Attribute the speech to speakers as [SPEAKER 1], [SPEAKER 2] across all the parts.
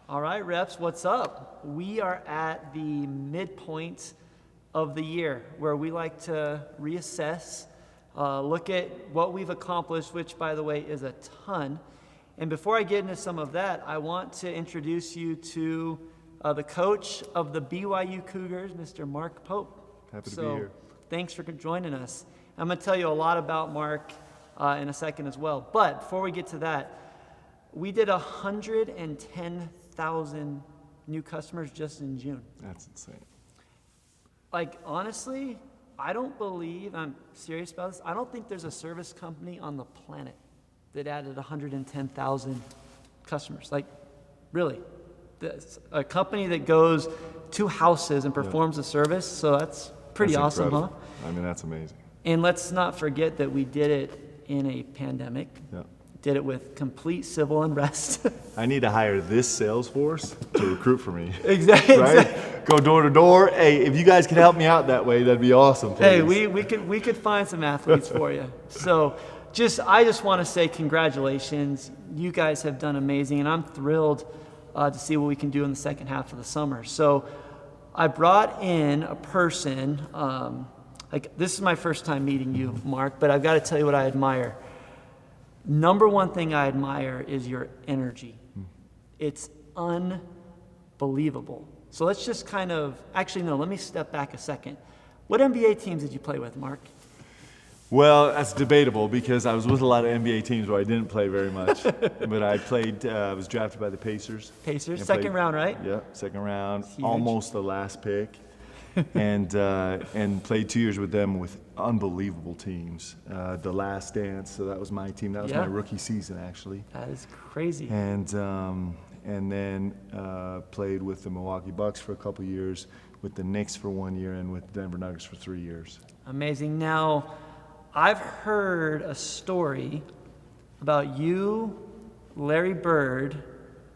[SPEAKER 1] All right, reps, what's up? We are at the midpoint of the year where we like to reassess, look at what we've accomplished, which, by the way, is a ton. And before I get into some of that, I want to introduce you to the coach of the BYU Cougars, Mr. Mark Pope.
[SPEAKER 2] Happy to be here.
[SPEAKER 1] Thanks for joining us. I'm going to tell you a lot about Mark in a second as well. But before we get to that, we did 110,000 new customers just in June.
[SPEAKER 2] That's insane.
[SPEAKER 1] Like, honestly, I don't believe, I'm serious about this, I don't think there's a service company on the planet that added 110,000 customers. Like, really. A company that goes to houses and performs a service, so that's pretty awesome,
[SPEAKER 2] incredible.
[SPEAKER 1] huh?
[SPEAKER 2] I mean, that's amazing.
[SPEAKER 1] And let's not forget that we did it in a pandemic.
[SPEAKER 2] Yeah.
[SPEAKER 1] Did it with complete civil unrest.
[SPEAKER 2] I need to hire this sales force to recruit for me.
[SPEAKER 1] Exactly.
[SPEAKER 2] Right? Go door to door. Hey, if you guys could help me out that way, that'd be awesome. Please.
[SPEAKER 1] Hey, we could find some athletes for you. So I just want to say congratulations. You guys have done amazing, and I'm thrilled to see what we can do in the second half of the summer. So I brought in a person, this is my first time meeting you, Mark, but I've got to tell you what I admire. Number one thing I admire is your energy. It's unbelievable. So let's just let me step back a second. What NBA teams did you play with, Mark?
[SPEAKER 2] Well, that's debatable because I was with a lot of NBA teams where I didn't play very much. But I was drafted by the Pacers.
[SPEAKER 1] Pacers, second round, right?
[SPEAKER 2] Yeah, second round,
[SPEAKER 1] Huge.
[SPEAKER 2] almost the last pick. and played 2 years with them with unbelievable teams. The Last Dance, so that was my team. That was my rookie season, actually.
[SPEAKER 1] That is crazy.
[SPEAKER 2] And then played with the Milwaukee Bucks for a couple years, with the Knicks for 1 year, and with Denver Nuggets for 3 years.
[SPEAKER 1] Amazing. Now, I've heard a story about you, Larry Bird,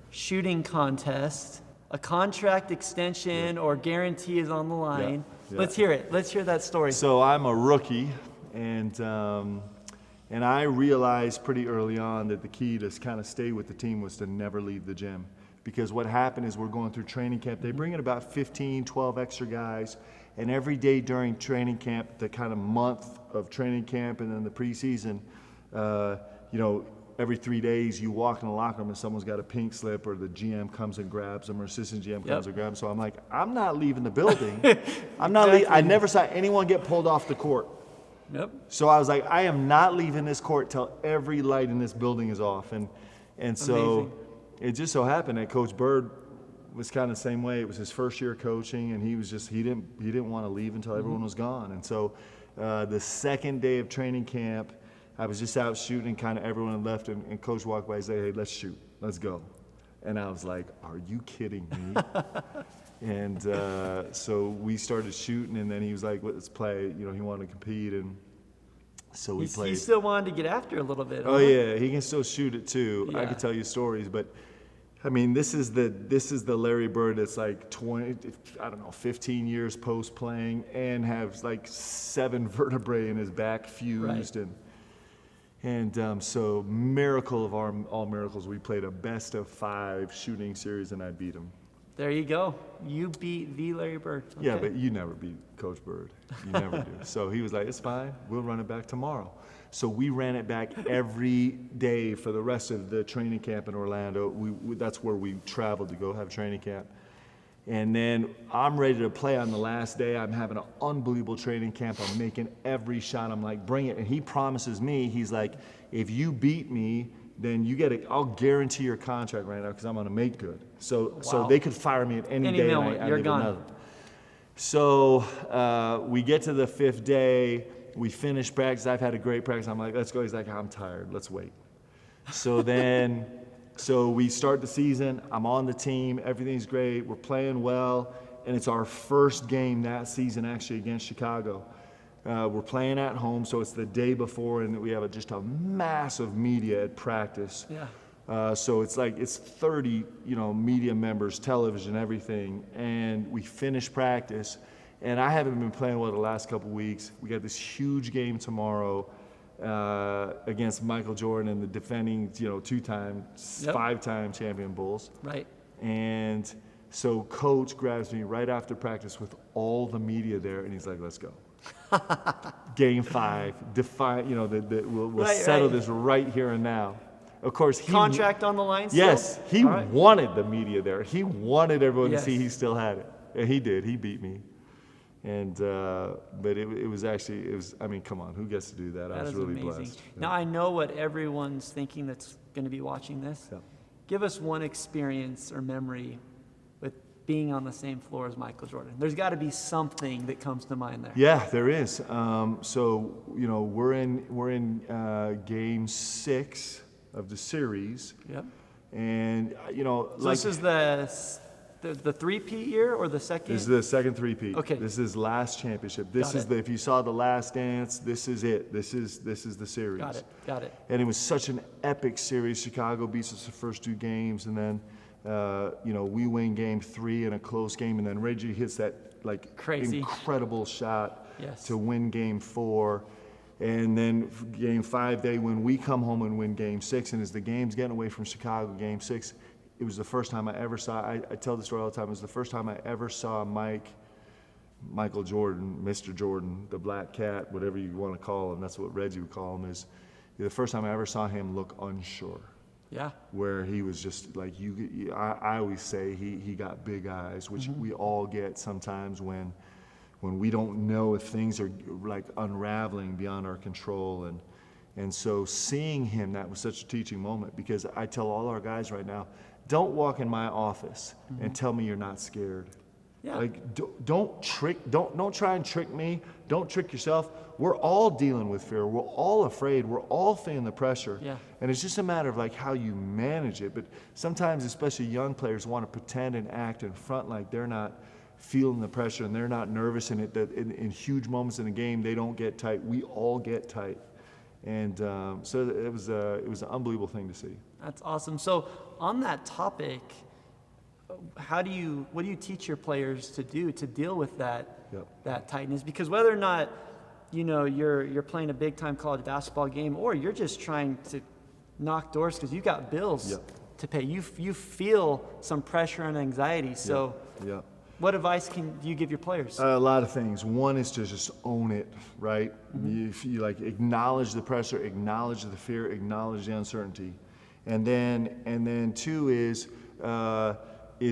[SPEAKER 1] shooting contest. A contract extension or guarantee is on the line. Yeah. Let's hear it. Let's hear that story.
[SPEAKER 2] So I'm a rookie, and I realized pretty early on that the key to kind of stay with the team was to never leave the gym. Because what happened is we're going through training camp. They bring in about 15, 12 extra guys, and every day during training camp, the kind of month of training camp and then the preseason, every 3 days you walk in the locker room and someone's got a pink slip, or the GM comes and grabs them, or assistant GM comes and grabs them. So I'm like, I'm not leaving the building. I'm not leaving. I never saw anyone get pulled off the court.
[SPEAKER 1] Yep.
[SPEAKER 2] So I was like, I am not leaving this court till every light in this building is off. And so
[SPEAKER 1] amazing.
[SPEAKER 2] It just so happened that Coach Bird was kind of the same way. It was his first year coaching, and he didn't want to leave until everyone was gone. And so the second day of training camp, I was just out shooting, and kind of everyone had left, and Coach walked by and said, "Hey, let's shoot, let's go." And I was like, "Are you kidding me?" And so we started shooting, and then he was like, "Let's play." He wanted to compete, and so we played.
[SPEAKER 1] He still wanted to get after a little bit.
[SPEAKER 2] Oh yeah, he can still shoot it too.
[SPEAKER 1] Yeah.
[SPEAKER 2] I could tell you stories, but I mean, this is the Larry Bird that's like 15 years post playing, and has like 7 vertebrae in his back fused,
[SPEAKER 1] right.
[SPEAKER 2] And so miracle of all miracles, we played a best of 5 shooting series, and I beat him.
[SPEAKER 1] There you go. You beat the Larry Bird. Okay.
[SPEAKER 2] Yeah, but you never beat Coach Bird. You never do. So he was like, "It's fine. We'll run it back tomorrow." So we ran it back every day for the rest of the training camp in Orlando. That's where we traveled to go have training camp. And then I'm ready to play on the last day. I'm having an unbelievable training camp. I'm making every shot. I'm like, "Bring it." And he promises me, he's like, "If you beat me, then I'll guarantee your contract right now, because I'm going to make good." So they could fire me at any day.
[SPEAKER 1] moment, you're gone.
[SPEAKER 2] Another. So we get to the 5th day. We finish practice. I've had a great practice. I'm like, "Let's go." He's like, "I'm tired. Let's wait." So so we start the season. I'm on the team. Everything's great. We're playing well. And it's our first game that season, actually, against Chicago. We're playing at home, so it's the day before, and we have just a massive media at practice.
[SPEAKER 1] Yeah.
[SPEAKER 2] So it's 30, media members, television, everything. And we finish practice, and I haven't been playing well the last couple weeks. We got this huge game tomorrow against Michael Jordan and the defending, 2-time, 5-time champion Bulls.
[SPEAKER 1] Right.
[SPEAKER 2] And so coach grabs me right after practice with all the media there, and he's like, let's go. Game 5, we'll settle this right here and now. Of course,
[SPEAKER 1] Contract on the line still?
[SPEAKER 2] Yes, he wanted the media there. He wanted everyone to see he still had it. And he did. He beat me. And but it was I mean, come on, who gets to do that? I was really
[SPEAKER 1] amazing.
[SPEAKER 2] blessed.
[SPEAKER 1] Now I know what everyone's thinking that's going to be watching this.
[SPEAKER 2] Yeah.
[SPEAKER 1] Give us one experience or memory with being on the same floor as Michael Jordan. There's got to be something that comes to mind there.
[SPEAKER 2] Yeah, there is. So we're in game 6 of the series.
[SPEAKER 1] Yep.
[SPEAKER 2] And
[SPEAKER 1] So this is the three-peat year or the second?
[SPEAKER 2] This is the second three-peat.
[SPEAKER 1] Okay.
[SPEAKER 2] This is his last championship. This is if you saw The Last Dance, this is it. This is the series.
[SPEAKER 1] Got it.
[SPEAKER 2] And it was such an epic series. Chicago beats us the first 2 games, and then we win game 3 in a close game, and then Reggie hits that
[SPEAKER 1] crazy
[SPEAKER 2] incredible shot
[SPEAKER 1] yes.
[SPEAKER 2] to win game 4. And then game 5 day when we come home and win game 6, and as the game's getting away from Chicago, game 6, it was the first time I ever saw, I tell the story all the time, it was the first time I ever saw Michael Jordan, Mr. Jordan, the Black Cat, whatever you want to call him, that's what Reggie would call him, is the first time I ever saw him look unsure.
[SPEAKER 1] Yeah.
[SPEAKER 2] Where he was just like, I always say he got big eyes, which we all get sometimes when we don't know if things are like unraveling beyond our control. And so seeing him, that was such a teaching moment, because I tell all our guys right now, don't walk in my office and tell me you're not scared.
[SPEAKER 1] Yeah.
[SPEAKER 2] Like, don't try and trick me. Don't trick yourself. We're all dealing with fear. We're all afraid. We're all feeling the pressure.
[SPEAKER 1] Yeah.
[SPEAKER 2] And it's just a matter of how you manage it. But sometimes, especially young players, want to pretend and act in front like they're not feeling the pressure and they're not nervous, and in huge moments in the game they don't get tight. We all get tight. And so it was an unbelievable thing to see.
[SPEAKER 1] That's awesome. So on that topic, what do you teach your players to do to deal with that tightness? Because whether or not you're playing a big time college basketball game, or you're just trying to knock doors because you got bills to pay, you feel some pressure and anxiety. So what advice do you give your players?
[SPEAKER 2] A lot of things. One is to just own it, right? You acknowledge the pressure, acknowledge the fear, acknowledge the uncertainty, and then 2 is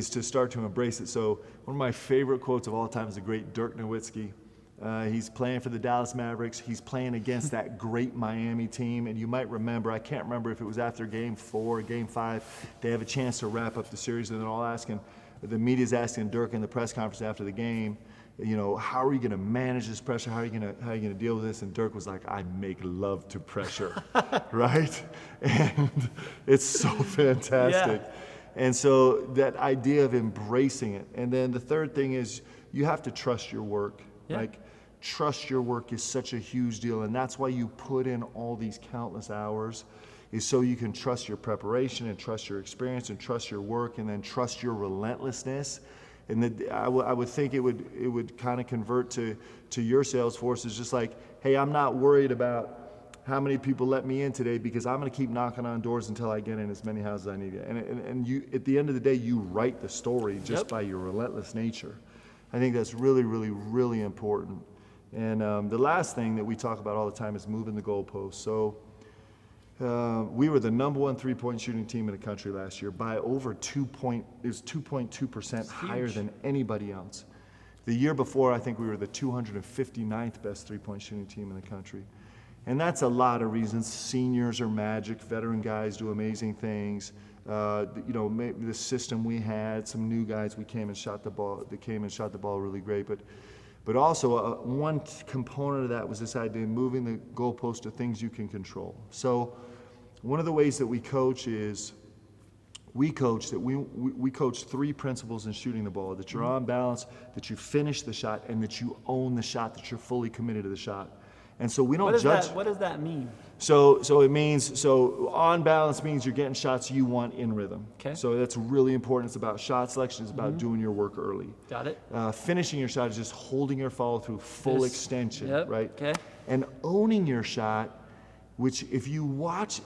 [SPEAKER 2] to start to embrace it. So one of my favorite quotes of all time is the great Dirk Nowitzki. He's playing for the Dallas Mavericks. He's playing against that great Miami team, and you might remember, I can't remember if it was after game 4 or game 5, they have a chance to wrap up the series, and then the media's asking Dirk in the press conference after the game, how are you going to manage this pressure? How are you going to deal with this? And Dirk was like, I make love to pressure, right? And it's so fantastic.
[SPEAKER 1] Yeah.
[SPEAKER 2] And so that idea of embracing it. And then the third thing is you have to trust your work.
[SPEAKER 1] Yeah.
[SPEAKER 2] Trust your work is such a huge deal, and that's why you put in all these countless hours, is so you can trust your preparation and trust your experience and trust your work, and then trust your relentlessness. And I would think it would kind of convert to your sales force is just like, hey, I'm not worried about how many people let me in today, because I'm going to keep knocking on doors until I get in as many houses as I need. And you, at the end of the day, you write the story just by your relentless nature. I think that's really, really, really important. And the last thing that we talk about all the time is moving the goalposts. So we were the #1 3-point shooting team in the country last year by over it was 2.2% higher than anybody else. The year before, I think we were the 259th best 3-point shooting team in the country. And that's a lot of reasons. Seniors are magic. Veteran guys do amazing things. The system we had, some new guys, they came and shot the ball really great. But also one component of that was this idea of moving the goalpost to things you can control. So one of the ways that we coach is we coach 3 principles in shooting the ball: that you're on balance, that you finish the shot, and that you own the shot, that you're fully committed to the shot. And so we don't judge.
[SPEAKER 1] What does that mean?
[SPEAKER 2] So it means, on balance means you're getting shots you want in rhythm.
[SPEAKER 1] Okay.
[SPEAKER 2] So that's really important. It's about shot selection. It's about doing your work early.
[SPEAKER 1] Got it.
[SPEAKER 2] Finishing your shot is just holding your follow through full extension, right?
[SPEAKER 1] Okay.
[SPEAKER 2] And owning your shot, which if you watch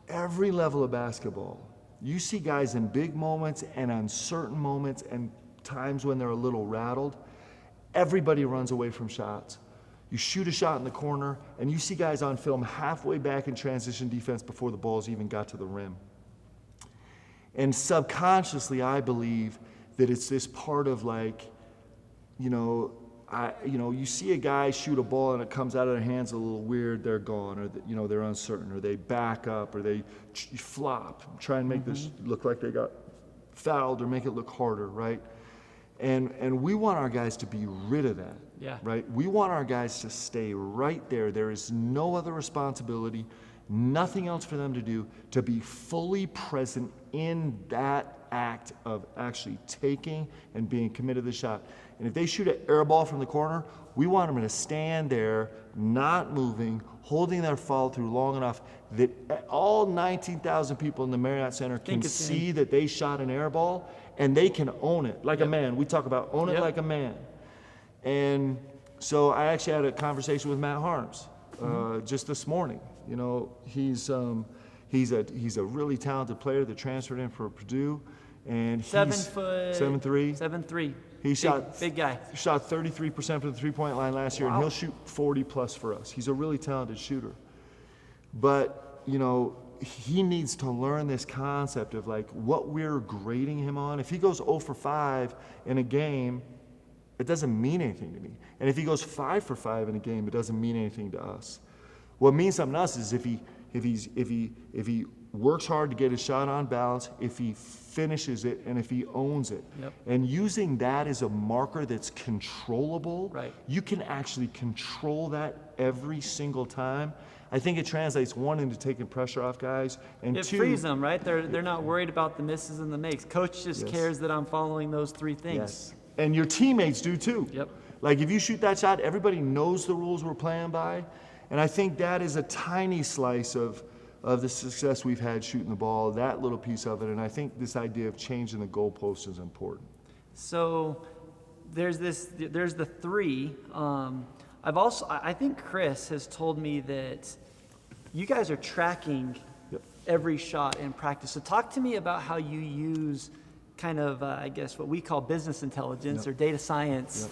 [SPEAKER 2] every level of basketball, You see guys in big moments and uncertain moments and times when they're a little rattled, everybody runs away from shots. You shoot a shot in the corner, and you see guys on film halfway back in transition defense before the ball's even got to the rim. And subconsciously, I believe that it's this part of like, you see a guy shoot a ball and it comes out of their hands a little weird, they're gone, or they're uncertain, or they back up, or they flop, try and make this look like they got fouled, or make it look harder, right? And we want our guys to be rid of that, right? We want our guys to stay right there. There is no other responsibility, nothing else for them to do, to be fully present in that act of actually taking and being committed to the shot. And if they shoot an air ball from the corner, we want them to stand there, not moving, holding their follow through long enough that all 19,000 people in the Marriott Center can see that they shot an air ball, and they can own it like a man. We talk about own it like a man. And so I actually had a conversation with Matt Harms just this morning. He's a really talented player that transferred in for Purdue, and 7'3".
[SPEAKER 1] 7'3".
[SPEAKER 2] He shot
[SPEAKER 1] big guy.
[SPEAKER 2] Shot 33% from the three-point line last year, and he'll shoot 40 plus for us. He's a really talented shooter. But, he needs to learn this concept of like what we're grading him on. If he goes 0 for 5 in a game, it doesn't mean anything to me. And if he goes 5 for 5 in a game, it doesn't mean anything to us. What means something to us is if he works hard to get his shot on balance, if he finishes it, and if he owns it. And using that as a marker that's controllable, you can actually control that every single time. I think it translates, one, into taking pressure off guys, and
[SPEAKER 1] it
[SPEAKER 2] two,
[SPEAKER 1] frees them, right? They're not worried about the misses and the makes. Coach just cares that I'm following those three things.
[SPEAKER 2] And your teammates do too.
[SPEAKER 1] Yep.
[SPEAKER 2] Like if you shoot that shot, everybody knows the rules we're playing by. And I think that is a tiny slice of the success we've had shooting the ball, that little piece of it. And I think this idea of changing the goalpost is important.
[SPEAKER 1] So there's the three. I think Chris has told me that you guys are tracking every shot in practice. So talk to me about how you use kind of, I guess, what we call business intelligence or data science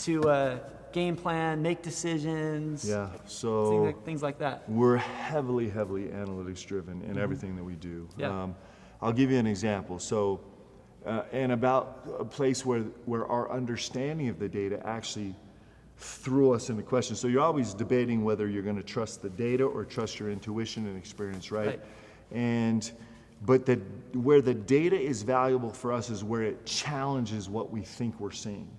[SPEAKER 1] to game plan, make decisions,
[SPEAKER 2] so
[SPEAKER 1] things like that.
[SPEAKER 2] We're heavily analytics driven in everything that we do. I'll give you an example. So, and about a place where our understanding of the data actually threw us into question. So you're always debating whether you're going to trust the data or trust your intuition and experience, right? But where the data is valuable for us is where it challenges what we think we're seeing.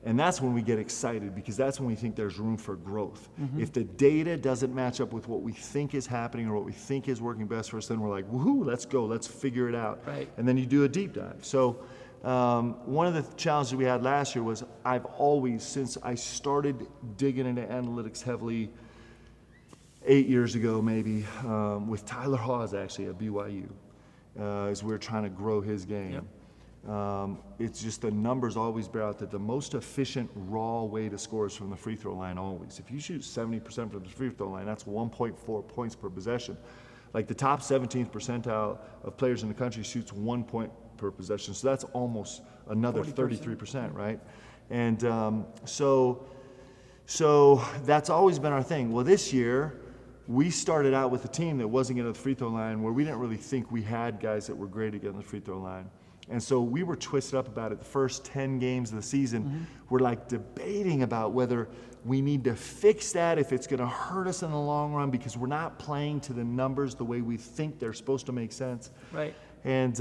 [SPEAKER 2] And that's when we get excited, because that's when we think there's room for growth. If the data doesn't match up with what we think is happening or what we think is working best for us, then we're like, woohoo, let's go, let's figure it out. And then you do a deep dive. So one of the challenges we had last year was I've always, since I started digging into analytics heavily 8 years ago maybe, with Tyler Hawes actually at BYU, as we were trying to grow his game. It's just the numbers always bear out that the most efficient raw way to score is from the free throw line always. If you shoot 70% from the free throw line, that's 1.4 points per possession. Like the top 17th percentile of players in the country shoots 1 point per possession. So that's almost another 33%, right? And so that's always been our thing. Well, this year, we started out with a team that wasn't getting to the free throw line, where we didn't really think we had guys that were great at getting the free throw line. And so we were twisted up about it. The first 10 games of the season, we're like debating about whether we need to fix that, if it's going to hurt us in the long run, because we're not playing to the numbers the way we think they're supposed to make sense. And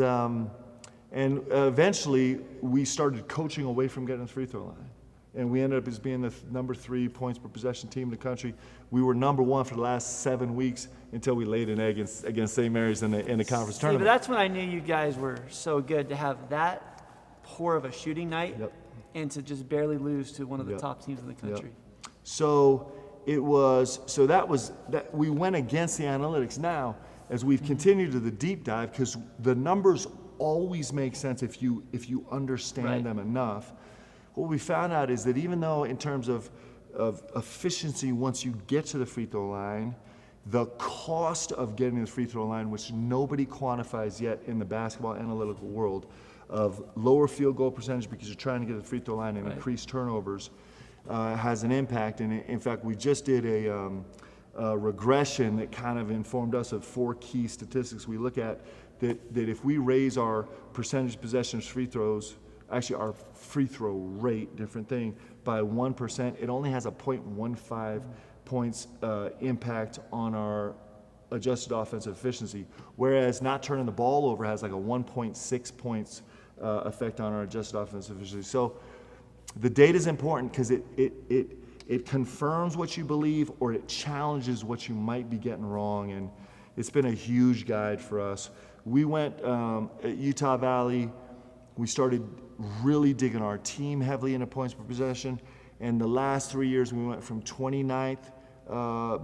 [SPEAKER 2] eventually we started coaching away from getting the free throw line. And we ended up as being the number 3 points per possession team in the country. We were number 1 for the last 7 weeks until we laid an egg against St. Mary's in the conference tournament.
[SPEAKER 1] But that's when I knew you guys were so good, to have that poor of a shooting night and to just barely lose to one of the top teams in the country.
[SPEAKER 2] So that we went against the analytics. Now, as we've continued to the deep dive, because the numbers always make sense if you understand them enough. What we found out is that even though in terms of efficiency, once you get to the free throw line, The cost of getting to the free throw line, which nobody quantifies yet in the basketball analytical world, of lower field goal percentage because you're trying to get to the free throw line and increase turnovers, has an impact. And in fact, we just did a regression that kind of informed us of 4 key statistics we look at, that if we raise our percentage possessions free throws, actually our free throw rate, different thing, by 1%, it only has a 0.15 points impact on our adjusted offensive efficiency, whereas not turning the ball over has like a 1.6 points effect on our adjusted offensive efficiency. So the data is important because it confirms what you believe or it challenges what you might be getting wrong, and it's been a huge guide for us. We went at Utah Valley, we started really digging our team heavily into points per possession, and the last 3 years we went from 29th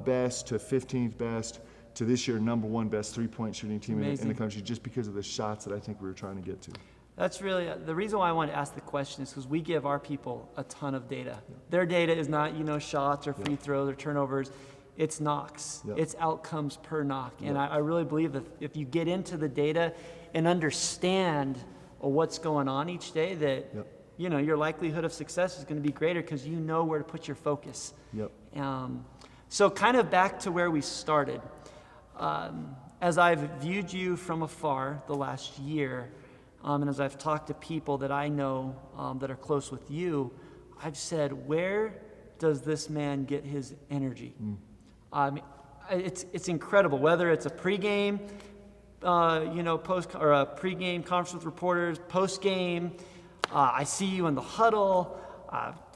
[SPEAKER 2] best to 15th best to this year number 1 best 3-point shooting team in the country, just because of the shots that I think we were trying to get to.
[SPEAKER 1] That's really the reason why I wanted to ask the question, is because we give our people a ton of data. Their data is not, shots or free throws or turnovers. It's knocks. It's outcomes per knock. And I really believe that if you get into the data and understand what's going on each day, that your likelihood of success is going to be greater because you know where to put your focus. So kind of back to where we started. As I've viewed you from afar the last year, and as I've talked to people that I know that are close with you, I've said, where does this man get his energy? It's incredible, whether it's a pregame, post or a pregame conference with reporters, postgame. I see you in the huddle,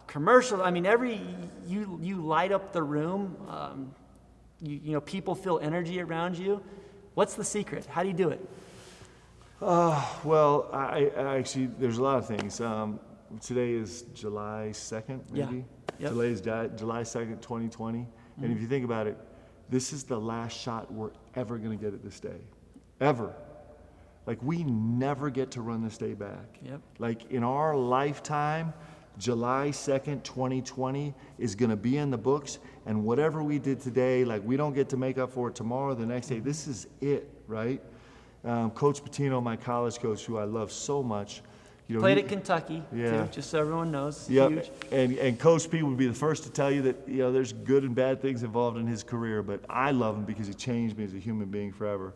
[SPEAKER 1] commercials. I mean, you light up the room. People feel energy around you. What's the secret? How do you do it?
[SPEAKER 2] Well, I actually, there's a lot of things. Today is July 2nd, maybe? Today is July 2nd, 2020. And if you think about it, this is the last shot we're ever going to get at this day. Ever. Like, we never get to run this day back. Like, in our lifetime, July 2nd, 2020 is going to be in the books, and whatever we did today, like, we don't get to make up for it tomorrow, the next day. This is it, right? Coach Patino, my college coach, who I love so much,
[SPEAKER 1] played at Kentucky, too, just so everyone knows.
[SPEAKER 2] Huge. And Coach P would be the first to tell you that there's good and bad things involved in his career, but I love him because he changed me as a human being forever.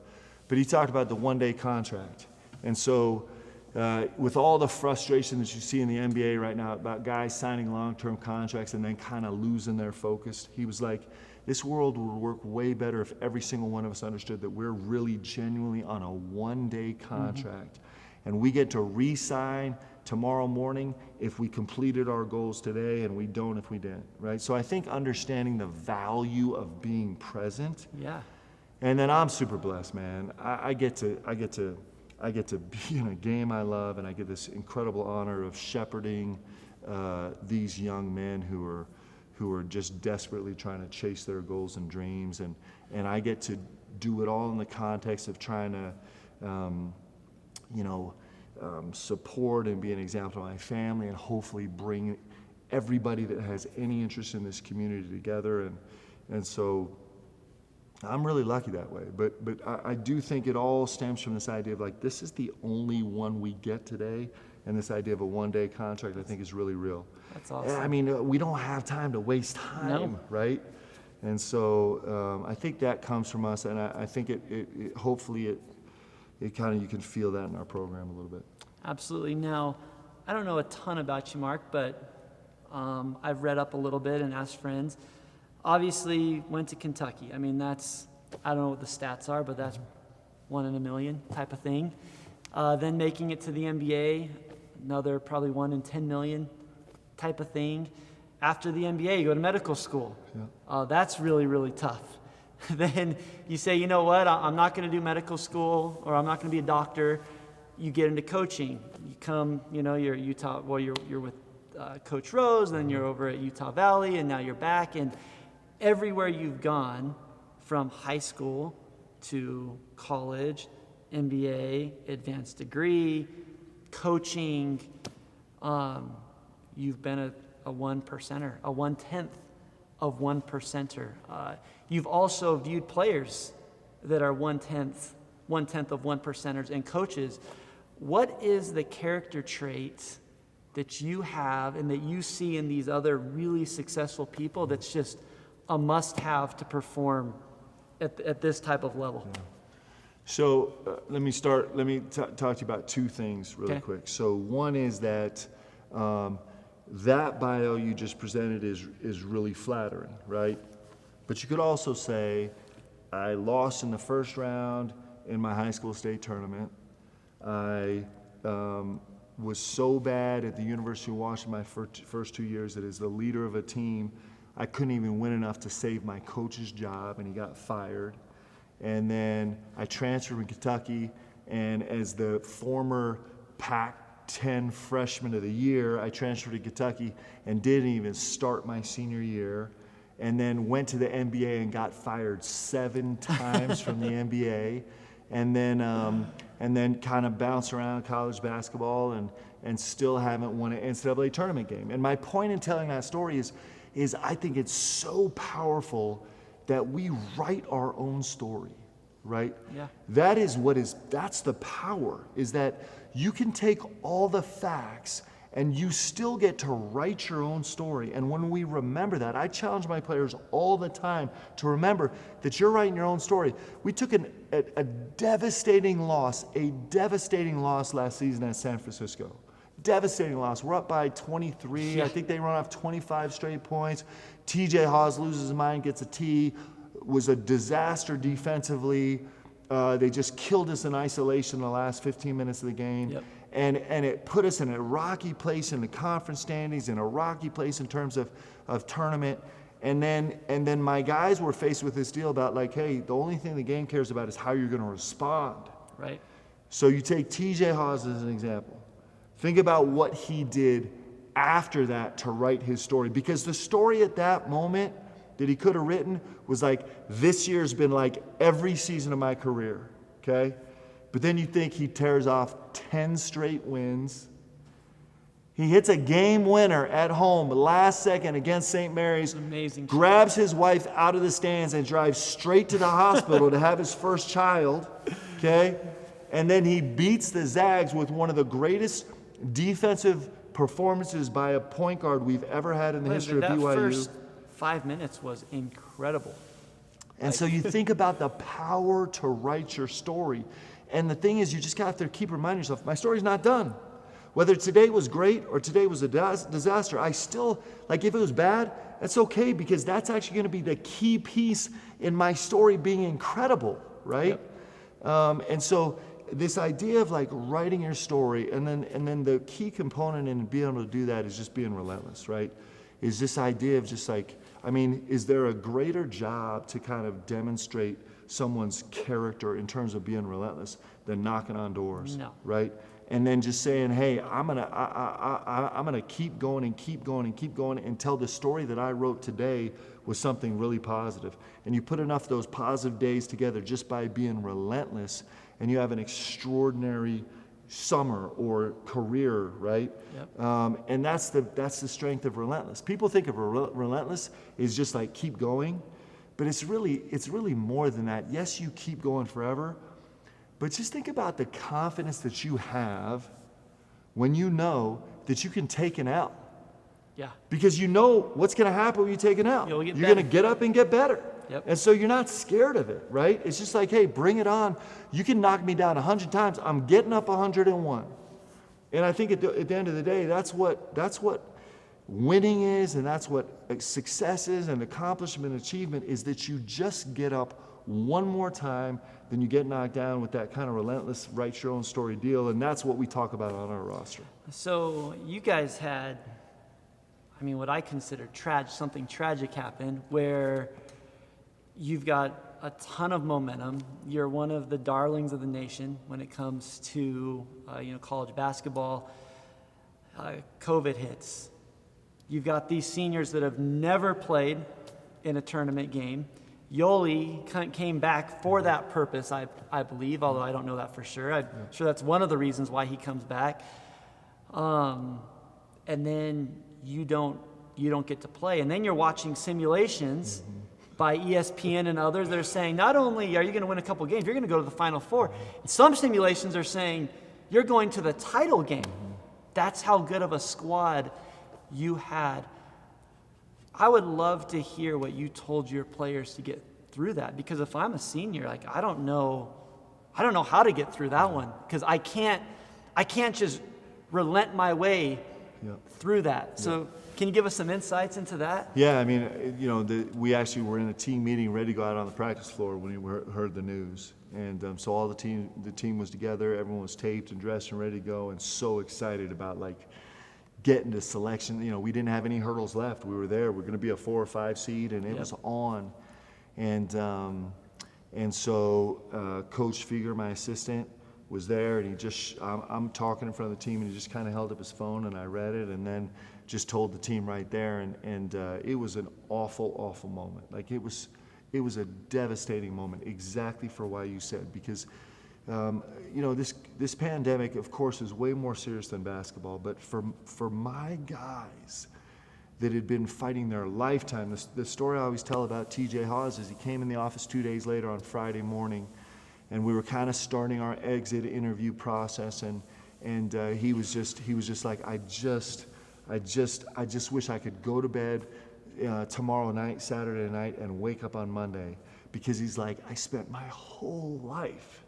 [SPEAKER 2] But he talked about the one-day contract, and so with all the frustration that you see in the NBA right now about guys signing long-term contracts and then kind of losing their focus, he was like, this world would work way better if every single one of us understood that we're really genuinely on a one-day contract. And we get to re-sign tomorrow morning if we completed our goals today, and we don't if we didn't, right? So I think understanding the value of being present. And then I'm super blessed, man. I get to be in a game I love, and I get this incredible honor of shepherding these young men who are just desperately trying to chase their goals and dreams, and I get to do it all in the context of trying to support and be an example to my family, and hopefully bring everybody that has any interest in this community together, and so I'm really lucky that way. But I do think it all stems from this idea of, like, this is the only one we get today, and this idea of a one-day contract I think is really real.
[SPEAKER 1] That's awesome.
[SPEAKER 2] I mean, we don't have time to waste time, right? And so I think that comes from us, and I think it hopefully it kind of, you can feel that in our program a little bit. Absolutely.
[SPEAKER 1] Now, I don't know a ton about you, Mark, but I've read up a little bit and asked friends. Obviously, went to Kentucky. I mean, I don't know what the stats are, but that's 1 in a million type of thing. Then making it to the NBA, another probably 1 in 10 million type of thing. After the NBA, you go to medical school. That's really, really tough. Then you say, you know what, I'm not going to do medical school, or I'm not going to be a doctor. You get into coaching. You come, you're at Utah, well, you're with Coach Rose, then you're over at Utah Valley, and now you're back. And everywhere you've gone, from high school to college, MBA, advanced degree, coaching, you've been a 1%er, a 1/10 of 1%er. You've also viewed players that are one-tenth of 1%ers and coaches. What is the character trait that you have and that you see in these other really successful people that's just a must-have to perform at this type of level?
[SPEAKER 2] Yeah. So let me talk to you about two things really quick. So one is that that bio you just presented is really flattering, right? But you could also say, I lost in the first round in my high school state tournament. I was so bad at the University of Washington my first 2 years that as the leader of a team, I couldn't even win enough to save my coach's job, and he got fired. And then I transferred to Kentucky, and as the former Pac-10 freshman of the year, I transferred to Kentucky and didn't even start my senior year, and then went to the NBA and got fired 7 times from the NBA, and then kind of bounced around college basketball and still haven't won an NCAA tournament game. And my point in telling that story is I think it's so powerful that we write our own story, right?
[SPEAKER 1] Yeah.
[SPEAKER 2] That's the power, is that you can take all the facts and you still get to write your own story. And when we remember that, I challenge my players all the time to remember that you're writing your own story. We took a devastating loss last season at San Francisco. Devastating loss. We're up by 23. I think they run off 25 straight points. TJ Haws loses his mind, gets a T. Was a disaster defensively. They just killed us in isolation in the last 15 minutes of the game.
[SPEAKER 1] Yep.
[SPEAKER 2] And it put us in a rocky place in the conference standings, in a rocky place in terms of tournament. And then my guys were faced with this deal about like, hey, the only thing the game cares about is how you're going to respond.
[SPEAKER 1] Right.
[SPEAKER 2] So you take TJ Haws as an example. Think about what he did after that to write his story. Because the story at that moment that he could have written was like, this year's been like every season of my career, okay? But then you think he tears off 10 straight wins. He hits a game winner at home last second against St. Mary's.
[SPEAKER 1] Amazing.
[SPEAKER 2] Grabs his wife out of the stands and drives straight to the hospital to have his first child, okay? And then he beats the Zags with one of the greatest defensive performances by a point guard we've ever had in the history of BYU.
[SPEAKER 1] That first 5 minutes was incredible.
[SPEAKER 2] And so you think about the power to write your story. And the thing is, you just got to keep reminding yourself, my story's not done. Whether today was great or today was a disaster, I still, like if it was bad, that's okay, because that's actually going to be the key piece in my story being incredible, right? Yep. And so this idea of like writing your story, and then the key component in being able to do that is just being relentless, right? Is this idea of just like, I mean, is there a greater job to kind of demonstrate someone's character in terms of being relentless than knocking on doors?
[SPEAKER 1] No.
[SPEAKER 2] Right? And then just saying, hey, I'm gonna keep going and keep going and keep going until the story that I wrote today was something really positive. And you put enough of those positive days together just by being relentless, and you have an extraordinary summer or career, right? Yep. And that's the strength of relentless. People think of relentless is just like keep going, but it's really more than that. Yes, you keep going forever, but just think about the confidence that you have when you know that you can take an L.
[SPEAKER 1] Yeah.
[SPEAKER 2] Because you know what's going to happen when you take an L. You're going to get up and get better.
[SPEAKER 1] Yep.
[SPEAKER 2] And so you're not scared of it, right? It's just like, hey, bring it on. You can knock me down 100 times. I'm getting up 101. And I think at the end of the day, that's what winning is, and that's what success is, and accomplishment and achievement is, that you just get up one more time, then you get knocked down with that kind of relentless, write your own story deal. And that's what we talk about on our roster. So
[SPEAKER 1] you guys had, I mean, what I consider something tragic happened, where you've got a ton of momentum. You're one of the darlings of the nation when it comes to college basketball. COVID hits. You've got these seniors that have never played in a tournament game. Yoli came back for that purpose, I believe, although I don't know that for sure. I'm sure that's one of the reasons why he comes back. And then you don't don't get to play. And then you're watching simulations by ESPN and others that are saying, not only are you going to win a couple games, you're going to go to the Final Four. And some simulations are saying you're going to the title game. That's how good of a squad you had. I would love to hear what you told your players to get through that, because if I'm a senior, like I don't know how to get through that one, because I can't just relent my way through that. So can you give us some insights into that?
[SPEAKER 2] Yeah, I mean, we actually were in a team meeting ready to go out on the practice floor when we heard the news. And so all the team was together, everyone was taped and dressed and ready to go, and so excited about getting to selection. We didn't have any hurdles left. We were there. We're going to be a 4 or 5 seed, and it was on. And so Coach Fieger, my assistant, was there, and I'm talking in front of the team, and he just kind of held up his phone, and I read it, and then just told the team right there, and it was an awful moment. It was a devastating moment, exactly for why you said, because this pandemic, of course, is way more serious than basketball, but for my guys that had been fighting their lifetime, the story I always tell about TJ Hawes is he came in the office 2 days later on Friday morning, and we were kind of starting our exit interview process, and he was just like, I just wish I could go to bed tomorrow night, Saturday night, and wake up on Monday, because he's like, I spent my whole life,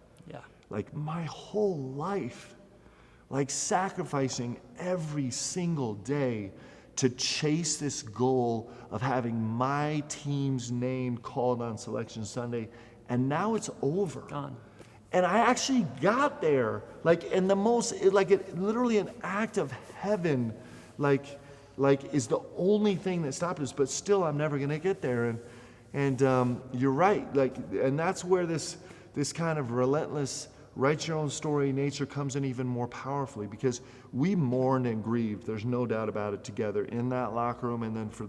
[SPEAKER 2] sacrificing every single day to chase this goal of having my team's name called on Selection Sunday, and now it's over.
[SPEAKER 1] Gone.
[SPEAKER 2] And I actually got there, in the most, literally an act of heaven, is the only thing that stopped us, but still I'm never going to get there. And you're right, and that's where this kind of relentless, write your own story nature comes in even more powerfully, because we mourned and grieved, there's no doubt about it, together in that locker room, and then for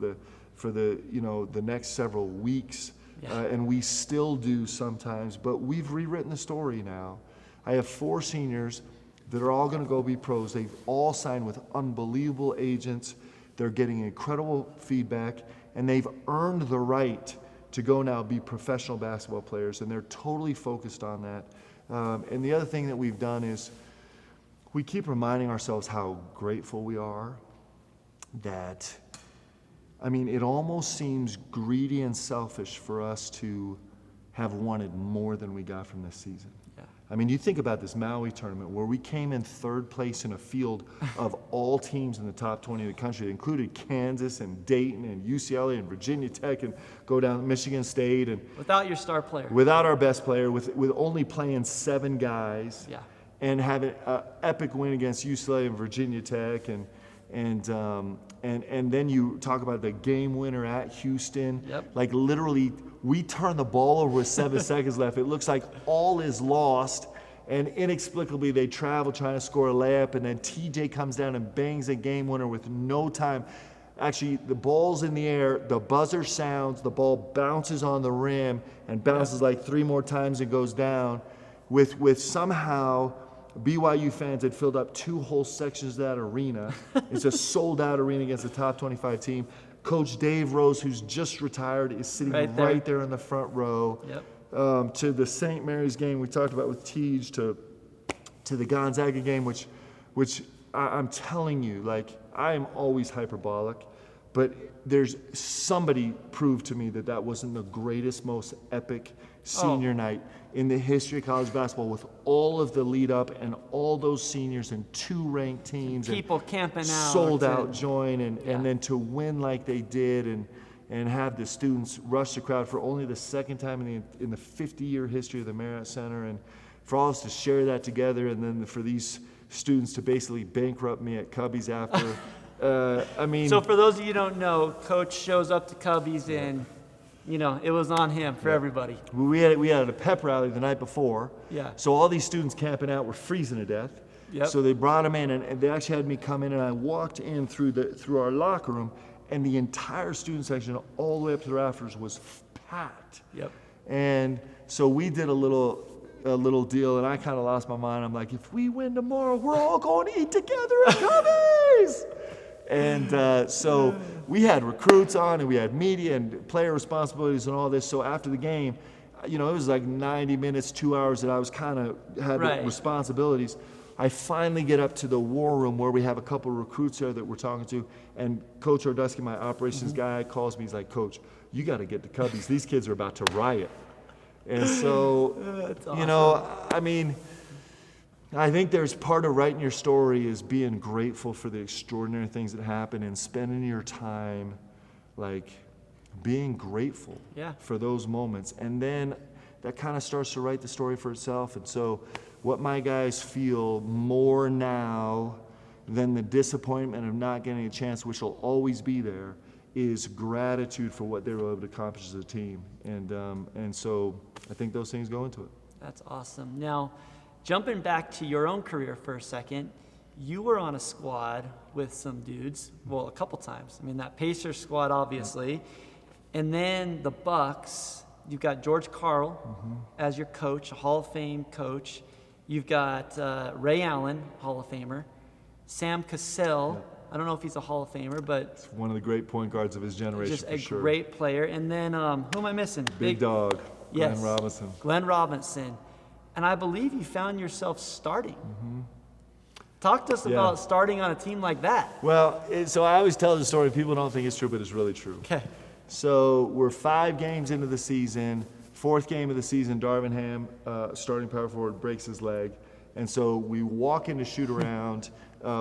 [SPEAKER 2] the next several weeks. And we still do sometimes, but we've rewritten the story now. I have 4 seniors that are all going to go be pros. They've all signed with unbelievable agents. They're getting incredible feedback, and they've earned the right to go now be professional basketball players, and they're totally focused on that. And the other thing that we've done is we keep reminding ourselves how grateful we are that, it almost seems greedy and selfish for us to have wanted more than we got from this season. Yeah. You think about this Maui tournament where we came in 3rd place in a field of all teams in the top 20 of the country. It included Kansas and Dayton and UCLA and Virginia Tech, and go down to Michigan State. And
[SPEAKER 1] without your star player.
[SPEAKER 2] Without our best player, with only playing 7 guys. Yeah. And having an epic win against UCLA and Virginia Tech, and then you talk about the game winner at Houston. Yep. Literally, we turn the ball over with 7 seconds left. It looks like all is lost, and inexplicably they travel trying to score a layup, and then TJ comes down and bangs a game winner with no time. Actually, the ball's in the air, the buzzer sounds, the ball bounces on the rim and bounces 3 more times and goes down, with somehow BYU fans had filled up 2 whole sections of that arena. It's a sold-out arena against the top 25 team. Coach Dave Rose, who's just retired, is sitting right there in the front row. Yep. To the St. Mary's game we talked about with Tej, to the Gonzaga game, which I'm telling you, I am always hyperbolic, but there's somebody proved to me that wasn't the greatest, most epic senior night in the history of college basketball, with all of the lead up and all those seniors and 2 ranked teams,
[SPEAKER 1] people
[SPEAKER 2] and
[SPEAKER 1] camping out,
[SPEAKER 2] sold out join, and then to win like they did, and have the students rush the crowd for only the 2nd time in the 50-year history of the Marriott Center, and for all of us to share that together, and then for these students to basically bankrupt me at Cubbies after.
[SPEAKER 1] So for those of you who don't know, Coach shows up to Cubbies and it was on him for everybody.
[SPEAKER 2] We had a pep rally the night before. Yeah. So all these students camping out were freezing to death. Yep. So they brought them in, and they actually had me come in, and I walked in through our locker room, and the entire student section all the way up to the rafters was packed. Yep. And so we did a little deal, and I kind of lost my mind. I'm like, if we win tomorrow, we're all going to eat together at Cubbies. And so we had recruits on, and we had media and player responsibilities and all this. So after the game, it was like 90 minutes, 2 hours that I was kind of had the responsibilities. I finally get up to the war room where we have a couple of recruits there that we're talking to, and Coach Ordusky, my operations guy, calls me. He's like, "Coach, you got to get the Cubbies. These kids are about to riot." And so,
[SPEAKER 1] That's awesome.
[SPEAKER 2] I think there's part of writing your story is being grateful for the extraordinary things that happen and spending your time, like, being grateful for those moments. And then that kind of starts to write the story for itself. And so what my guys feel more now than the disappointment of not getting a chance, which will always be there, is gratitude for what they were able to accomplish as a team. And so I think those things go into it.
[SPEAKER 1] That's awesome. Now, jumping back to your own career for a second, you were on a squad with some dudes, well, a couple times. I mean, that Pacers squad, obviously. And then the Bucks, you've got George Karl as your coach, a Hall of Fame coach. You've got Ray Allen, Hall of Famer. Sam Cassell, I don't know if he's a Hall of Famer, but
[SPEAKER 2] It's one of the great point guards of his generation,
[SPEAKER 1] just
[SPEAKER 2] for
[SPEAKER 1] a
[SPEAKER 2] sure.
[SPEAKER 1] great player. And then who am I missing?
[SPEAKER 2] Big dog,
[SPEAKER 1] Yes.
[SPEAKER 2] Glenn Robinson.
[SPEAKER 1] Glenn Robinson. And I believe you found yourself starting. Talk to us about starting on a team like that.
[SPEAKER 2] Well, so I always tell the story. People don't think it's true, but it's really true.
[SPEAKER 1] Okay.
[SPEAKER 2] So we're 5 games into the season. 4th game of the season, Darvin Ham, starting power forward, breaks his leg. And so we walk into shoot around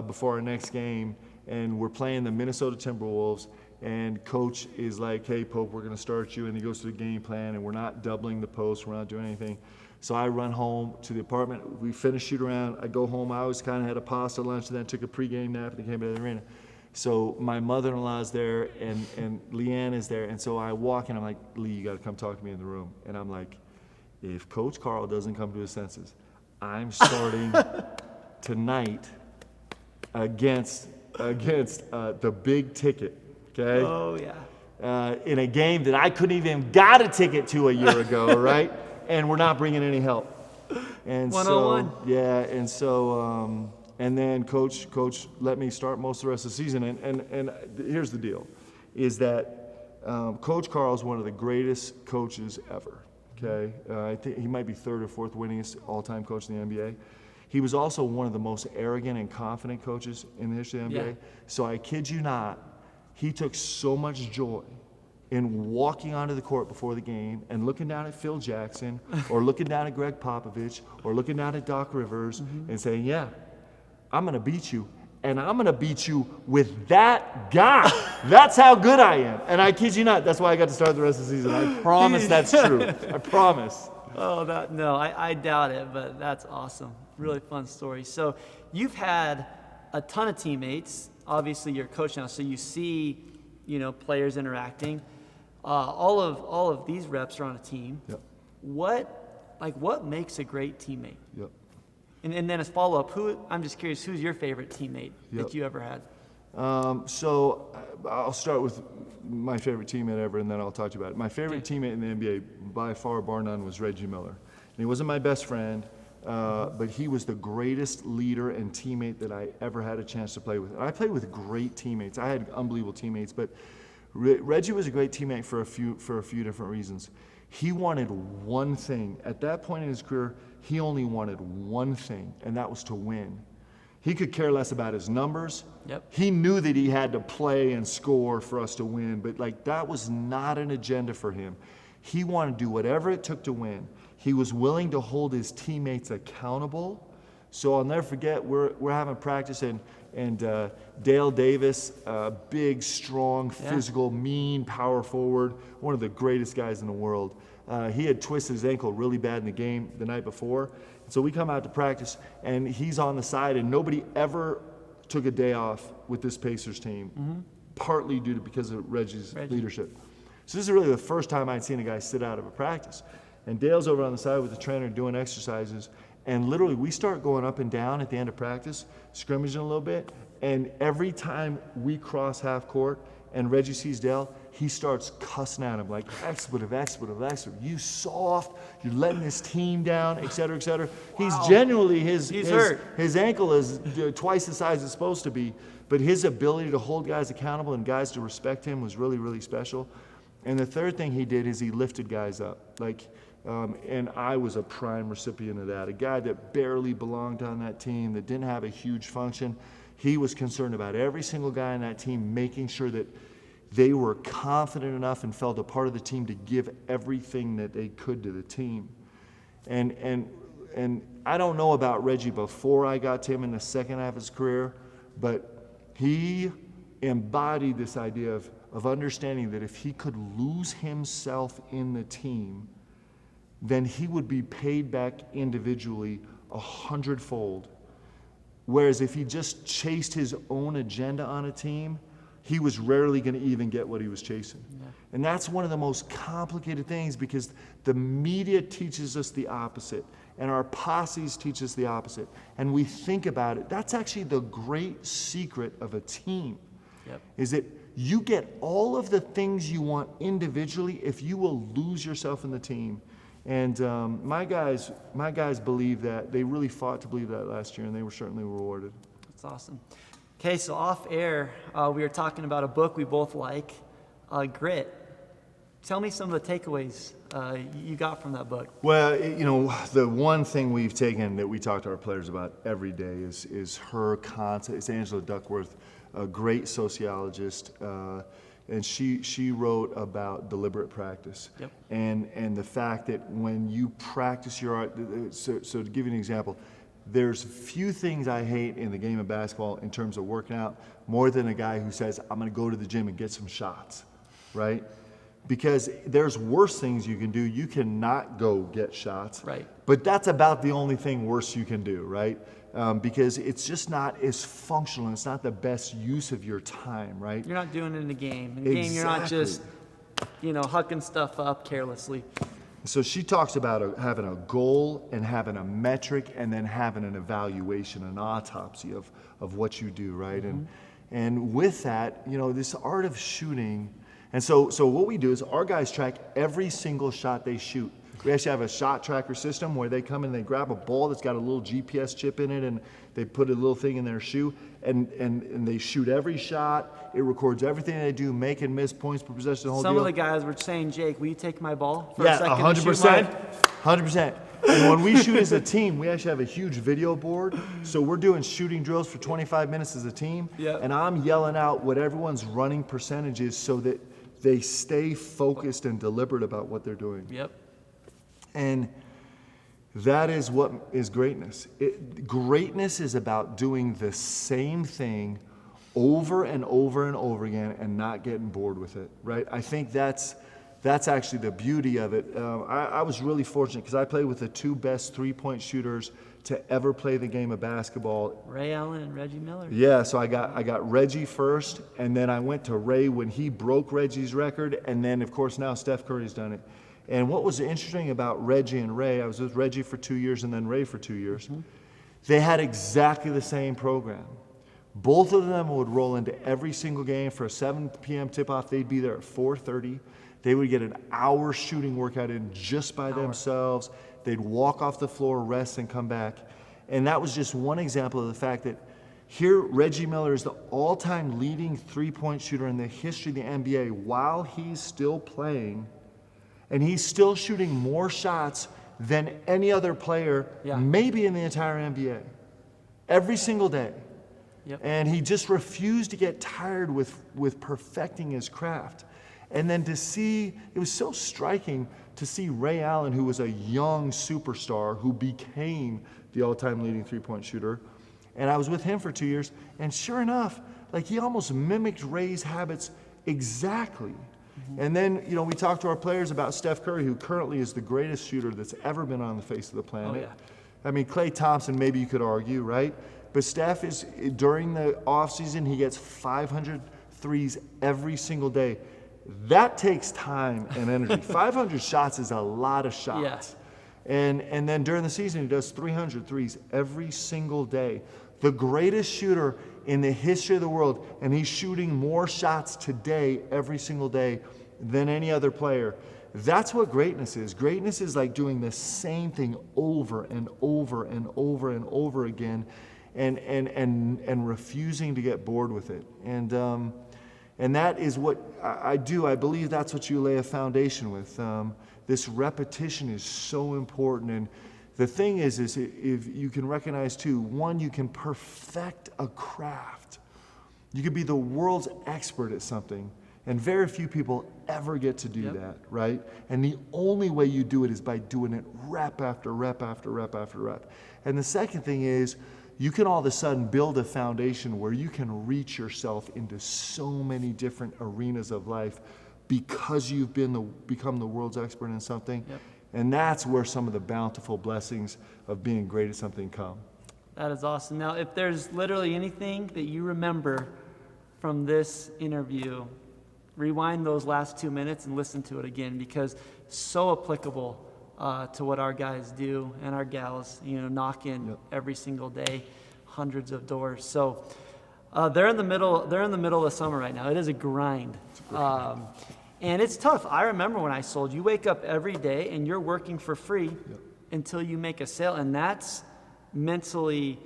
[SPEAKER 2] before our next game, and we're playing the Minnesota Timberwolves. And coach is like, "Hey, Pope, we're going to start you." And he goes through the game plan, and we're not doubling the post. We're not doing anything. So I run home to the apartment. We finish shoot around. I go home. I always kind of had a pasta lunch, and then took a pregame nap, and then came back to the arena. So my mother-in-law's there, and Leanne is there. And so I walk in. I'm like, "Lee, you got to come talk to me in the room." And I'm like, if Coach Karl doesn't come to his senses, I'm starting tonight against the big ticket, okay?
[SPEAKER 1] Oh, yeah.
[SPEAKER 2] In a game that I couldn't even got a ticket to a year ago, right? And we're not bringing any help. And
[SPEAKER 1] 101.
[SPEAKER 2] so, yeah, and so, and then coach let me start most of the rest of the season. And here's the deal, is that Coach Karl is one of the greatest coaches ever, okay? I think he might be 3rd or 4th winningest all-time coach in the NBA. He was also one of the most arrogant and confident coaches in the history of the NBA.
[SPEAKER 1] Yeah.
[SPEAKER 2] So I kid you not, he took so much joy in walking onto the court before the game and looking down at Phil Jackson or looking down at Greg Popovich or looking down at Doc Rivers and saying, "Yeah, I'm going to beat you, and I'm going to beat you with that guy. That's how good I am." And I kid you not, that's why I got to start the rest of the season. I promise that's true. I promise.
[SPEAKER 1] Oh, no, I doubt it, but that's awesome. Really fun story. So you've had a ton of teammates. Obviously, you're a coach now, so you see, players interacting. All of these reps are on a team.
[SPEAKER 2] Yep.
[SPEAKER 1] What makes a great teammate?
[SPEAKER 2] Yep.
[SPEAKER 1] And then as follow-up, I'm just curious, who's your favorite teammate that you ever had?
[SPEAKER 2] So I'll start with my favorite teammate ever, and then I'll talk to you about it. My favorite teammate in the NBA, by far, bar none, was Reggie Miller. And he wasn't my best friend, but he was the greatest leader and teammate that I ever had a chance to play with. And I played with great teammates. I had unbelievable teammates, but Reggie was a great teammate for a few different reasons. He wanted one thing. At that point in his career, he only wanted one thing, and that was to win. He could care less about his numbers.
[SPEAKER 1] Yep.
[SPEAKER 2] He knew that he had to play and score for us to win, but that was not an agenda for him. He wanted to do whatever it took to win. He was willing to hold his teammates accountable. So I'll never forget, we're having practice, and Dale Davis, big, strong, physical, mean power forward, one of the greatest guys in the world. He had twisted his ankle really bad in the game the night before. So we come out to practice, and he's on the side, and nobody ever took a day off with this Pacers team, partly because of Reggie's leadership. So this is really the first time I'd seen a guy sit out of a practice. And Dale's over on the side with the trainer doing exercises, and literally we start going up and down at the end of practice, scrimmaging a little bit, and every time we cross half court and Reggie sees Dale, he starts cussing at him like expletive, you soft, you're letting this team down, et cetera, et cetera. He's genuinely, his ankle is twice the size it's supposed to be, but his ability to hold guys accountable and guys to respect him was really, really special. And the third thing he did is he lifted guys up. And I was a prime recipient of that. A guy that barely belonged on that team, that didn't have a huge function. He was concerned about every single guy on that team, making sure that they were confident enough and felt a part of the team to give everything that they could to the team. And I don't know about Reggie before I got to him in the second half of his career, but he embodied this idea of understanding that if he could lose himself in the team, then he would be paid back individually 100-fold. Whereas if he just chased his own agenda on a team, he was rarely going to even get what he was chasing. Yeah. And that's one of the most complicated things, because the media teaches us the opposite, and our posses teach us the opposite. And we think about it. That's actually the great secret of a team, is that you get all of the things you want individually if you will lose yourself in the team. And my guys believe that. They really fought to believe that last year, and they were certainly rewarded.
[SPEAKER 1] That's awesome. Okay, so off air, we were talking about a book we both like, Grit. Tell me some of the takeaways you got from that book.
[SPEAKER 2] Well, the one thing we've taken that we talk to our players about every day is her concept. It's Angela Duckworth, a great sociologist, and she wrote about deliberate practice.
[SPEAKER 1] Yep.
[SPEAKER 2] And the fact that when you practice your art, so to give you an example, there's few things I hate in the game of basketball in terms of working out more than a guy who says, I'm going to go to the gym and get some shots, right? Because there's worse things you can do. You cannot go get shots.
[SPEAKER 1] Right.
[SPEAKER 2] But that's about the only thing worse you can do, right? Because it's just not as functional. It's not the best use of your time, right?
[SPEAKER 1] You're not doing it in a game. In a game, you're not just, hucking stuff up carelessly.
[SPEAKER 2] So she talks about having a goal and having a metric and then having an evaluation, an autopsy of what you do, right? Mm-hmm. And with that, this art of shooting. And so what we do is our guys track every single shot they shoot. We actually have a shot tracker system where they come in and they grab a ball that's got a little GPS chip in it, and they put a little thing in their shoe, and they shoot every shot. It records everything they do, make and miss, points per possession, the whole deal.
[SPEAKER 1] Some of the guys were saying, Jake, will you take my ball for a second
[SPEAKER 2] 100%.
[SPEAKER 1] to shoot mine?
[SPEAKER 2] 100%. And when we shoot as a team, we actually have a huge video board. So we're doing shooting drills for 25 minutes as a team.
[SPEAKER 1] Yep.
[SPEAKER 2] And I'm yelling out what everyone's running percentage is so that they stay focused and deliberate about what they're doing.
[SPEAKER 1] Yep.
[SPEAKER 2] And that is what is greatness. Greatness is about doing the same thing over and over and over again and not getting bored with it, right? I think that's actually the beauty of it. I was really fortunate because I played with the two best three-point shooters to ever play the game of basketball.
[SPEAKER 1] Ray Allen and Reggie Miller.
[SPEAKER 2] Yeah, so I got Reggie first, and then I went to Ray when he broke Reggie's record, and then, of course, now Steph Curry's done it. And what was interesting about Reggie and Ray, I was with Reggie for 2 years and then Ray for 2 years. Mm-hmm. They had exactly the same program. Both of them would roll into every single game for a 7 p.m. tip-off. They'd be there at 4:30. They would get an hour shooting workout in just by themselves. They'd walk off the floor, rest, and come back. And that was just one example of the fact that here Reggie Miller is the all-time leading three-point shooter in the history of the NBA while he's still playing. And he's still shooting more shots than any other player, maybe in the entire NBA, every single day. Yep. And he just refused to get tired with perfecting his craft. And then to see, it was so striking to see Ray Allen, who was a young superstar who became the all-time leading three-point shooter. And I was with him for 2 years, and sure enough, he almost mimicked Ray's habits exactly. And then, we talked to our players about Steph Curry, who currently is the greatest shooter that's ever been on the face of the planet.
[SPEAKER 1] Oh, yeah.
[SPEAKER 2] I mean, Klay Thompson, maybe you could argue, right? But Steph is, during the offseason, he gets 500 threes every single day. That takes time and energy. 500 shots is a lot of shots.
[SPEAKER 1] Yeah.
[SPEAKER 2] And then during the season, he does 300 threes every single day. the greatest shooter in the history of the world, and he's shooting more shots today, every single day, than any other player. That's what greatness is. Greatness is like doing the same thing over and over and over and over again, and refusing to get bored with it. And that is what I do. I believe that's what you lay a foundation with. This repetition is so important. And the thing is if you can recognize too, one, you can perfect a craft. You could be the world's expert at something, and very few people ever get to do that, right? And the only way you do it is by doing it rep after rep after rep after rep. And the second thing is, you can all of a sudden build a foundation where you can reach yourself into so many different arenas of life because you've become the world's expert in something. Yep. And that's where some of the bountiful blessings of being great at something come.
[SPEAKER 1] That is awesome. Now, if there's literally anything that you remember from this interview, rewind those last 2 minutes and listen to it again, because so applicable to what our guys do and our gals, knock in every single day, hundreds of doors. So they're in the middle of the summer right now. It is a grind. And it's tough. I remember when I sold, you wake up every day and you're working for free until you make a sale, and that's mentally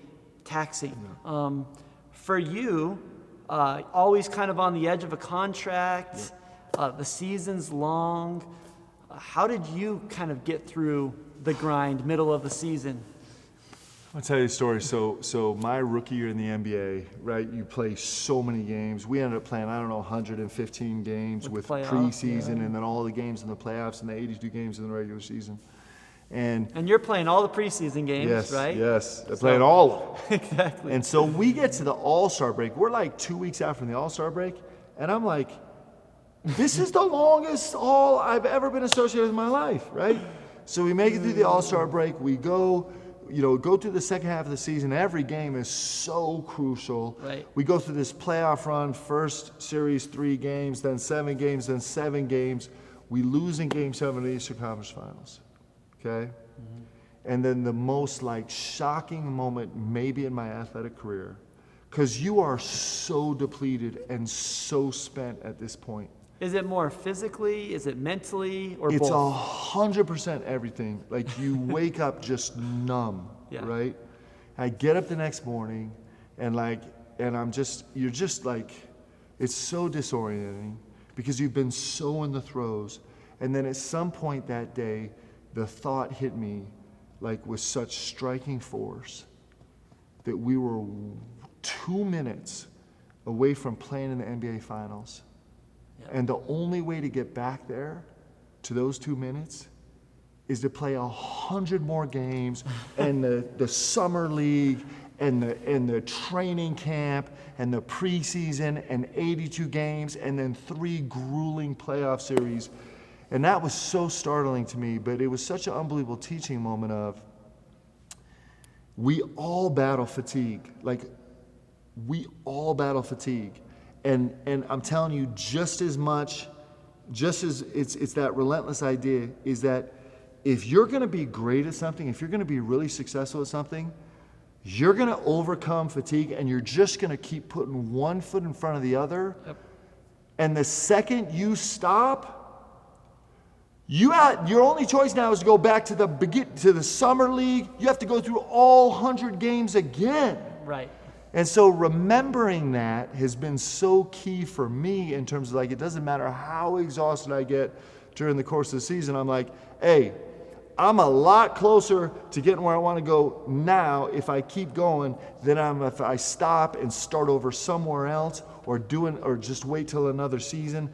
[SPEAKER 1] taxing. For you, always kind of on the edge of a contract, the season's long. How did you kind of get through the grind, middle of the season?
[SPEAKER 2] I'll tell you a story. So my rookie year in the NBA, right, you play so many games. We ended up playing, 115 games with preseason and then all the games in the playoffs and the 82 games in the regular season. And
[SPEAKER 1] you're playing all the preseason games, right?
[SPEAKER 2] Yes, I'm playing all of them.
[SPEAKER 1] Exactly.
[SPEAKER 2] And so we get to the All-Star break. We're like 2 weeks out from the All-Star break, and I'm like, this is the longest all I've ever been associated with in my life, right? So we make it through the All-Star break. We go through the second half of the season. Every game is so crucial.
[SPEAKER 1] Right.
[SPEAKER 2] We go through this playoff run, first series 3 games, then 7 games, then 7 games. We lose in Game 7 of the Eastern Conference Finals, okay? Mm-hmm. And then the most shocking moment maybe in my athletic career, because you are so depleted and so spent at this point.
[SPEAKER 1] Is it more physically? Is it mentally? Or
[SPEAKER 2] it's
[SPEAKER 1] both?
[SPEAKER 2] 100% everything. Like, you wake up just numb, right? I get up the next morning and you're just like, it's so disorienting because you've been so in the throes. And then at some point that day, the thought hit me with such striking force that we were 2 minutes away from playing in the NBA Finals. And the only way to get back there to those 2 minutes is to play 100 more games and the summer league and the training camp and the preseason and 82 games and then 3 grueling playoff series. And that was so startling to me, but it was such an unbelievable teaching moment of, we all battle fatigue. We all battle fatigue. And I'm telling you, just as it's that relentless idea is that if you're going to be great at something, if you're going to be really successful at something, you're going to overcome fatigue, and you're just going to keep putting one foot in front of the other. Yep. And the second you stop, your only choice now is to go back to the summer league. You have to go through all 100 games again.
[SPEAKER 1] Right.
[SPEAKER 2] And so remembering that has been so key for me in terms of it doesn't matter how exhausted I get during the course of the season. I'm like, hey, I'm a lot closer to getting where I want to go now if I keep going than if I stop and start over somewhere else or just wait till another season.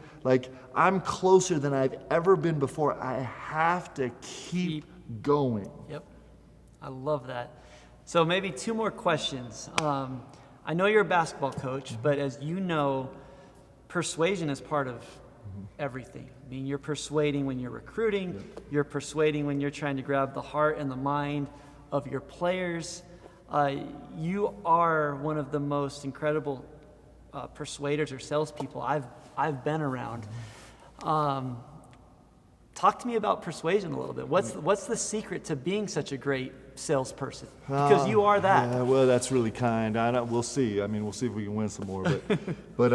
[SPEAKER 2] I'm closer than I've ever been before. I have to keep going.
[SPEAKER 1] Yep. I love that. So maybe 2 more questions. I know you're a basketball coach, but as you know, persuasion is part of everything. I mean, you're persuading when you're recruiting, you're persuading when you're trying to grab the heart and the mind of your players. You are one of the most incredible persuaders or salespeople I've been around. Talk to me about persuasion a little bit. What's the secret to being such a great salesperson because you are that.
[SPEAKER 2] Yeah, well, that's really kind. We'll see. I mean, we'll see if we can win some more. But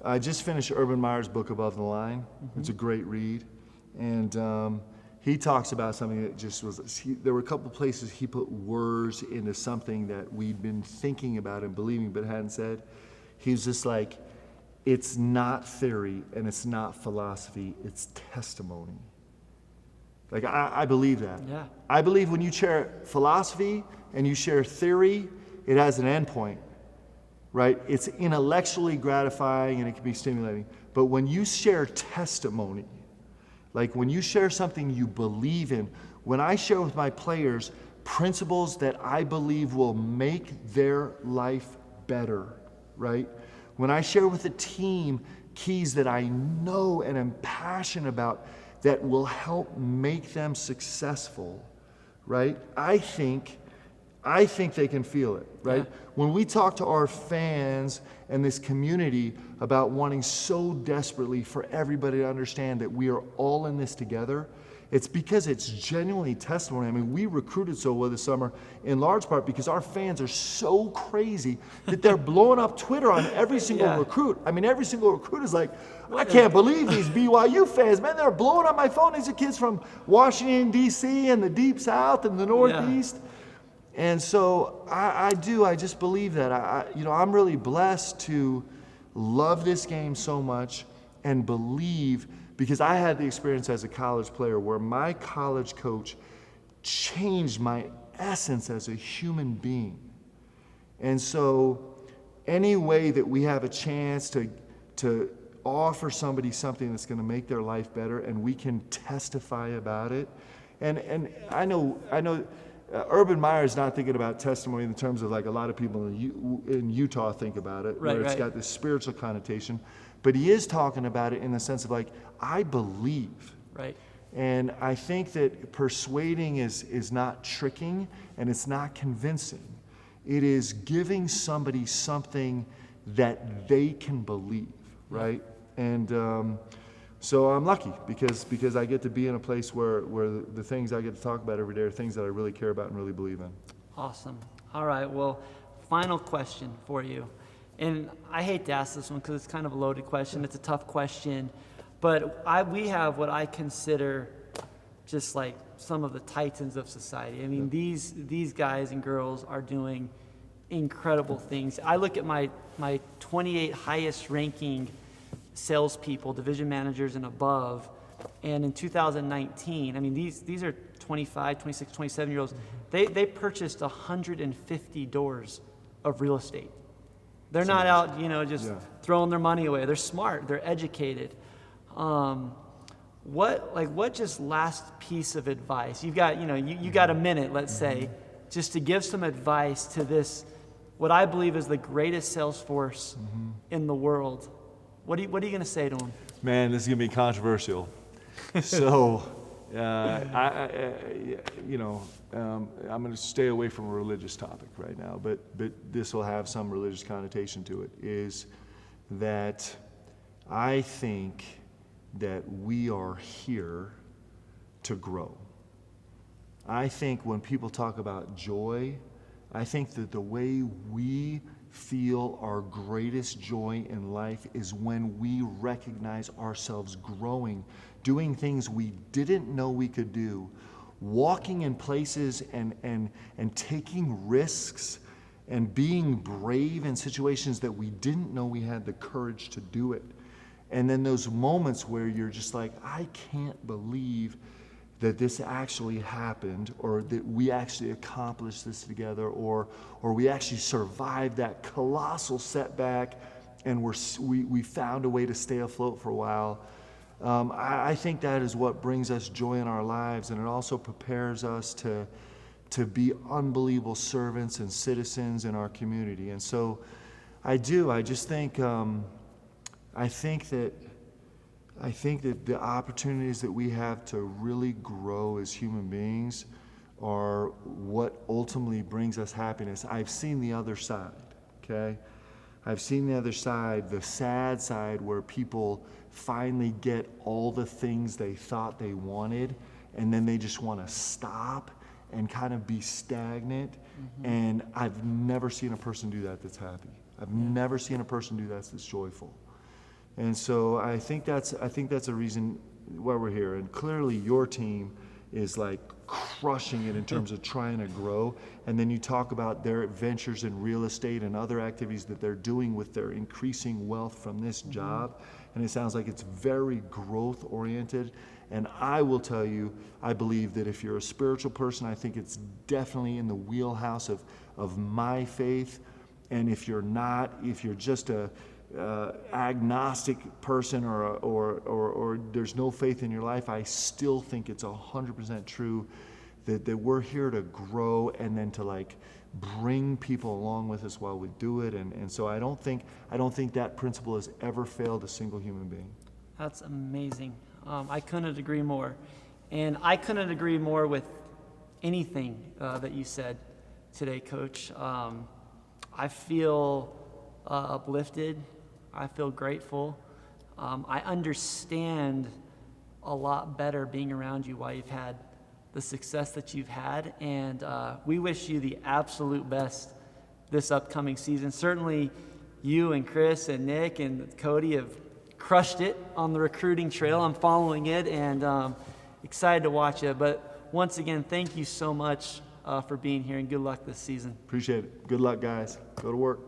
[SPEAKER 2] I just finished Urban Meyer's book, Above the Line. It's a great read. And he talks about something that just was, there were a couple places he put words into something that we'd been thinking about and believing but hadn't said. He was just like, it's not theory and it's not philosophy, it's testimony. Like, I believe that.
[SPEAKER 1] Yeah.
[SPEAKER 2] I believe when you share philosophy and you share theory, it has an endpoint, right? It's intellectually gratifying and it can be stimulating. But when you share testimony, like when you share something you believe in, when I share with my players principles that I believe will make their life better, right? When I share with a team keys that I know and am passionate about that will help make them successful, right? I think they can feel it, right?
[SPEAKER 1] Yeah.
[SPEAKER 2] When we talk to our fans and this community about wanting so desperately for everybody to understand that we are all in this together, it's because it's genuinely testimony. I mean, we recruited so well this summer in large part because our fans are so crazy that they're blowing up Twitter on every single recruit. I mean, every single recruit is like, I can't believe these BYU fans, man, they're blowing up my phone. These are kids from Washington, D.C. and the Deep South and the Northeast. Yeah. And so I just believe that. I'm really blessed to love this game so much and believe, because I had the experience as a college player where my college coach changed my essence as a human being. And so any way that we have a chance to offer somebody something that's going to make their life better and we can testify about it. And I know Urban Meyer is not thinking about testimony in terms of like a lot of people in Utah think about it, where it's got this spiritual connotation. But he is talking about it in the sense of like, I believe.
[SPEAKER 1] Right.
[SPEAKER 2] And I think that persuading is not tricking and it's not convincing. It is giving somebody something that they can believe, right? And so I'm lucky because I get to be in a place where the things I get to talk about every day are things that I really care about and really believe in.
[SPEAKER 1] Awesome. All right, well, final question for you. And I hate to ask this one because it's kind of a loaded question. It's a tough question. But we have what I consider just like some of the titans of society. I mean, these guys and girls are doing incredible things. I look at my 28 highest ranking salespeople, division managers and above, and in 2019, I mean, these are 25, 26, 27-year-olds. They purchased 150 doors of real estate. They're not out, just throwing their money away. They're smart. They're educated. What just last piece of advice? You've got, you got a minute, let's say, just to give some advice to this, what I believe is the greatest sales force in the world. What are you going to say to them? Man,
[SPEAKER 2] this is going to be controversial. So, I'm going to stay away from a religious topic right now, but this will have some religious connotation to it, is that I think that we are here to grow. I think when people talk about joy, I think that the way we feel our greatest joy in life is when we recognize ourselves growing, doing things we didn't know we could do, walking in places and taking risks and being brave in situations that we didn't know we had the courage to do it. And then those moments where you're just like, I can't believe that this actually happened, or that we actually accomplished this together, or we actually survived that colossal setback and we found a way to stay afloat for a while. I think that is what brings us joy in our lives, and it also prepares us to be unbelievable servants and citizens in our community. And so I just think, I think that the opportunities that we have to really grow as human beings are what ultimately brings us happiness. I've seen the other side, okay? I've seen the other side, the sad side, where people finally get all the things they thought they wanted, and then they just want to stop, and kind of be stagnant. And I've never seen a person do that that's happy. I've never seen a person do that that's joyful. And so I think that's a reason why we're here. And clearly your team is like crushing it in terms of trying to grow. And then you talk about their ventures in real estate and other activities that they're doing with their increasing wealth from this job. And it sounds like it's very growth oriented. And I will tell you, I believe that if you're a spiritual person, I think it's definitely in the wheelhouse of my faith. And if you're not, if you're just a agnostic person or there's no faith in your life, I still think it's 100% true that we're here to grow and then to like bring people along with us while we do it. And so I don't think that principle has ever failed a single human being.
[SPEAKER 1] That's amazing. I couldn't agree more. And I couldn't agree more with anything that you said today, Coach. I feel uplifted. I feel grateful. I understand a lot better being around you while you've had the success that you've had. And we wish you the absolute best this upcoming season. Certainly you and Chris and Nick and Cody have crushed it on the recruiting trail. I'm following it and excited to watch it. But once again, thank you so much for being here and good luck this season.
[SPEAKER 2] Appreciate it. Good luck, guys. Go to work.